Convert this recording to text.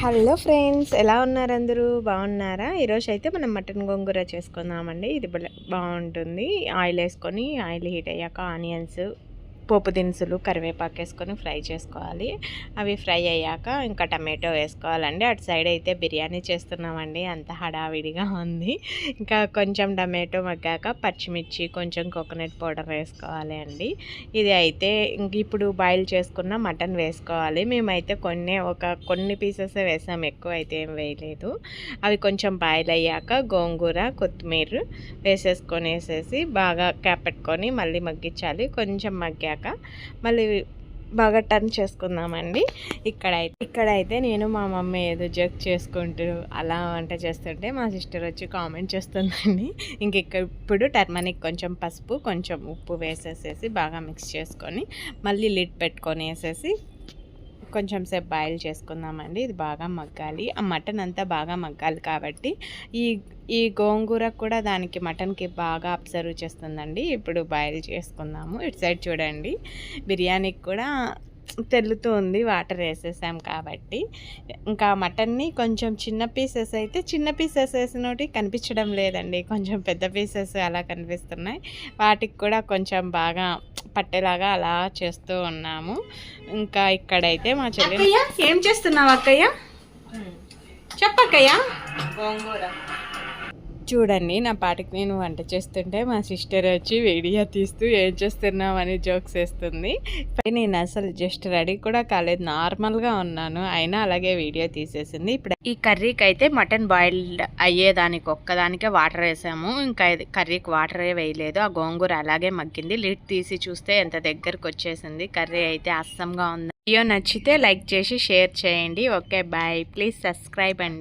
Hello friends, ఎలా ఉన్నారు? అందరూ బాగున్నారా? ఈరోజు అయితే మనం మటన్ గోంగూర చేసుకుందామండి. ఇది బాగుంటుంది. ఆయిల్ వేసుకొని, ఆయిల్ హీట్ అయ్యాక ఆనియన్స్, పోపు దినుసులు, కరివేపాకు వేసుకొని ఫ్రై చేసుకోవాలి. అవి ఫ్రై అయ్యాక ఇంకా టమాటో వేసుకోవాలండి. అటు సైడ్ అయితే బిర్యానీ చేస్తున్నామండి, అంత హడావిడిగా ఉంది. ఇంకా కొంచెం టమాటో మగ్గాక పచ్చిమిర్చి, కొంచెం కోకోనట్ పౌడర్ వేసుకోవాలి అండి. ఇది అయితే ఇంక ఇప్పుడు బాయిల్ చేసుకున్న మటన్ వేసుకోవాలి. మేమైతే కొన్ని పీసెస్ వేసాం, ఎక్కువ అయితే ఏం వేయలేదు. అవి కొంచెం బాయిల్ అయ్యాక గోంగూర, కొత్తిమీర వేసేసి బాగా క్యాప్ పెట్టుకొని మళ్ళీ మగ్గించాలి. కొంచెం మగ్గాక మళ్ళీ బాగా టర్న్ చేసుకుందామండి. ఇక్కడైతే నేను మా మమ్మీ ఏదో జోక్ చేసుకుంటూ అలా వంట చేస్తుంటే మా సిస్టర్ వచ్చి కామెంట్ చేస్తుందండి. ఇప్పుడు టర్మరిక్, కొంచెం పసుపు, కొంచెం ఉప్పు వేసేసేసి బాగా మిక్స్ చేసుకొని మళ్ళీ లిడ్ పెట్టుకొని వేసేసి కొంచెం సేపు బాయిల్ చేసుకుందామండి. ఇది బాగా మగ్గాలి, ఆ మటన్ అంతా బాగా మగ్గాలి కాబట్టి ఈ గోంగూర కూడా దానికి మటన్కి బాగా అబ్జర్వ్ చేస్తుందండి. ఇప్పుడు బాయిల్ చేసుకుందాము. ఇటు సైడ్ చూడండి, బిర్యానీకి కూడా తెల్లుతూ ఉంది, వాటర్ వేసేసాం కాబట్టి. ఇంకా మటన్ని కొంచెం చిన్న పీసెస్ అయితే చిన్న పీసెస్ వేసినోటి కనిపించడం లేదండి, కొంచెం పెద్ద పీసెస్ అలా కనిపిస్తున్నాయి. వాటికి కూడా కొంచెం బాగా పట్టేలాగా అలా చేస్తూ ఉన్నాము. ఇంకా ఇక్కడైతే మా చెల్లి, ఏం చేస్తున్నావు అక్కయ్య? చెప్పక్కయ్య. గోంగూర చూడండి, నా పాటికి నేను వంట చేస్తుంటే మా సిస్టర్ వచ్చి వీడియో తీస్తూ ఏం చేస్తున్నావు అని జోక్స్ వేస్తుంది. నేను అసలు జస్ట్ రెడీ కూడా కాలేదు, నార్మల్గా ఉన్నాను, అయినా అలాగే వీడియో తీసేసింది. ఇప్పుడు ఈ కర్రీకి అయితే మటన్ బాయిల్డ్ అయ్యేదానికి ఒక్కదానికే వాటర్ వేసాము, ఇంకా కర్రీకి వాటరే వేయలేదు. ఆ గోంగూర అలాగే మగ్గింది. లిడ్ తీసి చూస్తే ఎంత దగ్గరకు వచ్చేసింది. కర్రీ అయితే అస్సంగా ఉంది. వీడియో నచ్చితే లైక్ చేసి షేర్ చేయండి. Okay, bye. ప్లీజ్ సబ్స్క్రైబ్ అండి.